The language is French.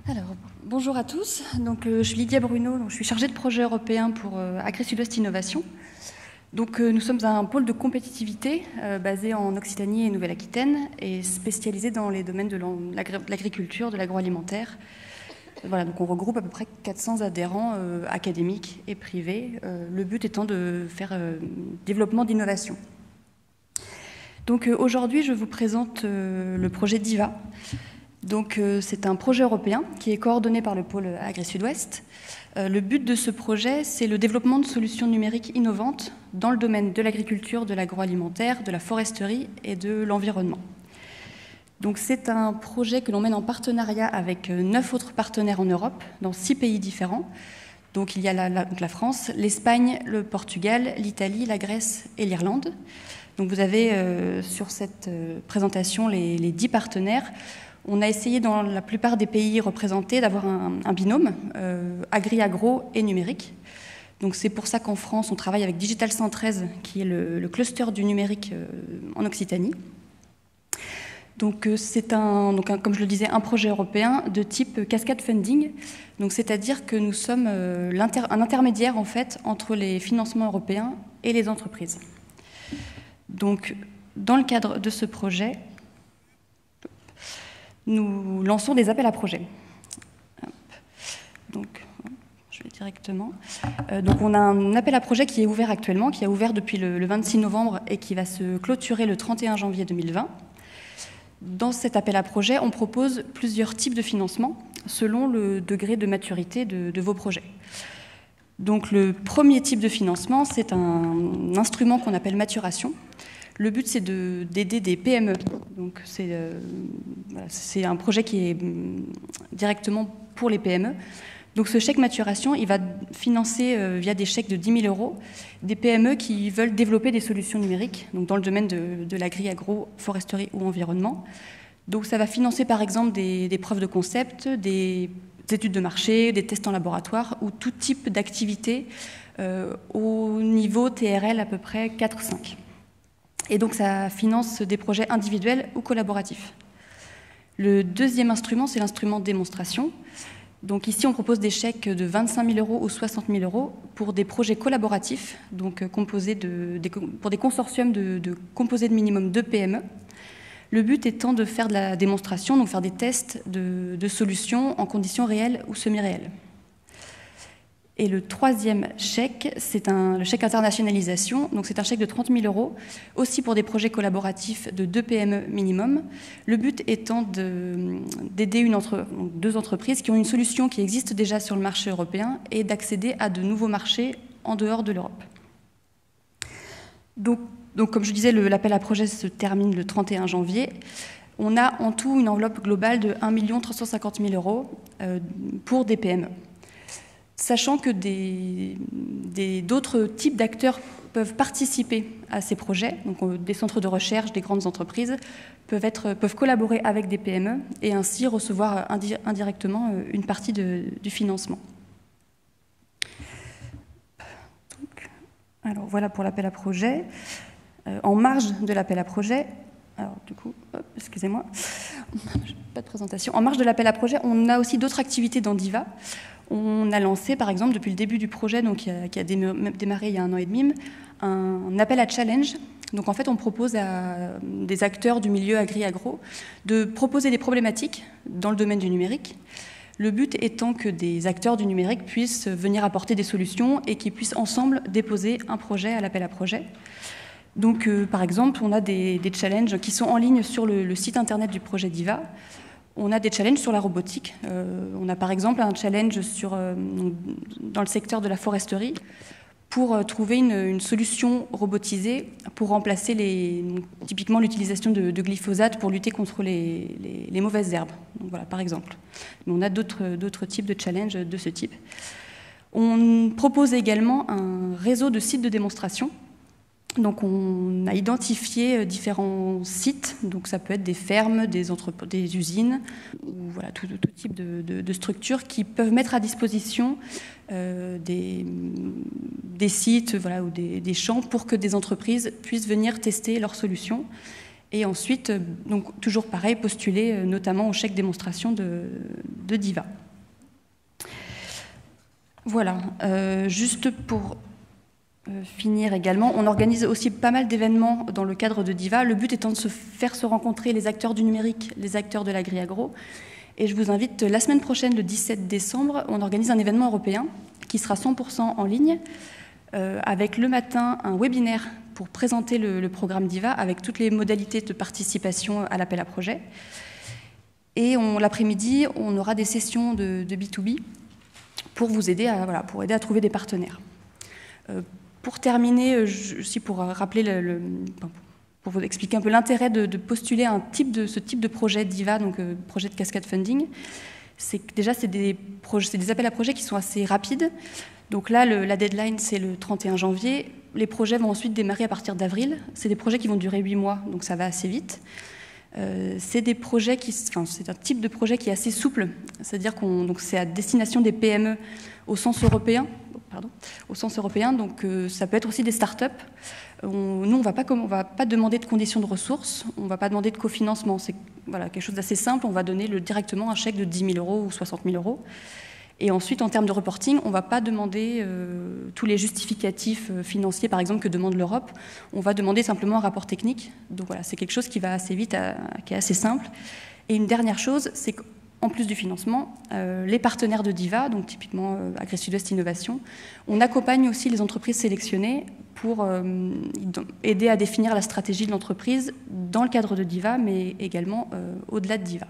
Alors, bonjour à tous. Donc, je suis Lydia Bruno, je suis chargée de projet européen pour Agri-Sud-Ouest Innovation. Donc, nous sommes un pôle de compétitivité basé en Occitanie et Nouvelle-Aquitaine et spécialisé dans les domaines de l'agriculture, de l'agroalimentaire. Voilà, donc on regroupe à peu près 400 adhérents académiques et privés, le but étant de faire développement d'innovation. Donc aujourd'hui, je vous présente le projet DIVA. Donc c'est un projet européen qui est coordonné par le pôle Agri-Sud-Ouest. Le but de ce projet, c'est le développement de solutions numériques innovantes dans le domaine de l'agriculture, de l'agroalimentaire, de la foresterie et de l'environnement. Donc c'est un projet que l'on mène en partenariat avec 9 autres partenaires en Europe, dans 6 pays différents. Donc il y a la France, l'Espagne, le Portugal, l'Italie, la Grèce et l'Irlande. Donc vous avez sur cette présentation les 10 partenaires. On a essayé dans la plupart des pays représentés d'avoir un binôme, agri-agro et numérique. Donc c'est pour ça qu'en France, on travaille avec Digital 113, qui est le cluster du numérique en Occitanie. Donc c'est comme je le disais, un projet européen de type cascade funding. Donc c'est-à-dire que nous sommes un intermédiaire en fait entre les financements européens et les entreprises. Donc dans le cadre de ce projet, nous lançons des appels à projets. Donc, je vais directement. Donc, on a un appel à projet qui est ouvert actuellement, qui a ouvert depuis le 26 novembre et qui va se clôturer le 31 janvier 2020. Dans cet appel à projet, on propose plusieurs types de financement selon le degré de maturité de vos projets. Donc, le premier type de financement, c'est un instrument qu'on appelle maturation. Le but, c'est d'aider des PME. Donc, c'est un projet qui est directement pour les PME. Donc, ce chèque maturation, il va financer via des chèques de 10 000 € des PME qui veulent développer des solutions numériques, donc dans le domaine de l'agri, agro, foresterie ou environnement. Donc, ça va financer par exemple des preuves de concept, des études de marché, des tests en laboratoire ou tout type d'activité au niveau TRL à peu près 4-5. Et donc, ça finance des projets individuels ou collaboratifs. Le deuxième instrument, c'est l'instrument de démonstration. Donc ici, on propose des chèques de 25 000 € ou 60 000 € pour des projets collaboratifs, donc pour des consortiums composés de minimum 2 PME. Le but étant de faire de la démonstration, donc faire des tests de solutions en conditions réelles ou semi-réelles. Et le troisième chèque, c'est le chèque internationalisation. Donc c'est un chèque de 30 000 €, aussi pour des projets collaboratifs de 2 PME minimum. Le but étant d'aider deux entreprises qui ont une solution qui existe déjà sur le marché européen et d'accéder à de nouveaux marchés en dehors de l'Europe. Donc comme je disais, l'appel à projet se termine le 31 janvier. On a en tout une enveloppe globale de 1 350 000 € pour des PME. Sachant que d'autres types d'acteurs peuvent participer à ces projets, donc des centres de recherche, des grandes entreprises, peuvent collaborer avec des PME et ainsi recevoir indirectement une partie du financement. Alors voilà pour l'appel à projet. En marge de l'appel à projet, alors du coup, excusez-moi, pas de présentation. En marge de l'appel à projet, on a aussi d'autres activités dans DIVA. On a lancé, par exemple, depuis le début du projet, donc qui a démarré il y a 1 an et demi, un appel à challenge. Donc en fait, on propose à des acteurs du milieu agri-agro de proposer des problématiques dans le domaine du numérique. Le but étant que des acteurs du numérique puissent venir apporter des solutions et qu'ils puissent ensemble déposer un projet à l'appel à projet. Donc par exemple, on a des challenges qui sont en ligne sur le site internet du projet DIVA. On a des challenges sur la robotique. On a par exemple un challenge dans le secteur de la foresterie pour trouver une solution robotisée pour remplacer typiquement l'utilisation de glyphosate pour lutter contre les mauvaises herbes. Donc voilà, par exemple. Mais on a d'autres types de challenges de ce type. On propose également un réseau de sites de démonstration. Donc on a identifié différents sites, donc ça peut être des fermes, des usines, ou voilà, tout type de structures qui peuvent mettre à disposition des sites, voilà, ou des champs pour que des entreprises puissent venir tester leurs solutions Et ensuite, donc, toujours pareil, postuler notamment au chèque démonstration de DIVA. Voilà, juste pour finir également, on organise aussi pas mal d'événements dans le cadre de DIVA, le but étant de faire se rencontrer les acteurs du numérique, les acteurs de l'agri-agro. Et je vous invite, la semaine prochaine, le 17 décembre, on organise un événement européen qui sera 100% en ligne, avec le matin un webinaire pour présenter le programme DIVA avec toutes les modalités de participation à l'appel à projet. Et l'après-midi, on aura des sessions de B2B pour vous aider à trouver des partenaires. Pour terminer, aussi pour rappeler pour vous expliquer un peu l'intérêt de postuler à ce type de projet DIVA, donc projet de cascade funding, c'est que déjà c'est des appels à projets qui sont assez rapides. Donc là, la deadline, c'est le 31 janvier. Les projets vont ensuite démarrer à partir d'avril. C'est des projets qui vont durer 8 mois, donc ça va assez vite. C'est un type de projet qui est assez souple, c'est-à-dire c'est à destination des PME au sens européen. Donc ça peut être aussi des start-up. Nous, on ne va pas demander de conditions de ressources, on ne va pas demander de cofinancement. C'est quelque chose d'assez simple, on va donner directement un chèque de 10 000 € ou 60 000 €. Et ensuite, en termes de reporting, on ne va pas demander tous les justificatifs financiers, par exemple, que demande l'Europe. On va demander simplement un rapport technique. Donc voilà, c'est quelque chose qui va assez vite, qui est assez simple. Et une dernière chose, c'est qu'en plus du financement, les partenaires de DIVA, donc typiquement Agri-Sud-Ouest Innovation, on accompagne aussi les entreprises sélectionnées pour aider à définir la stratégie de l'entreprise dans le cadre de DIVA, mais également au-delà de DIVA.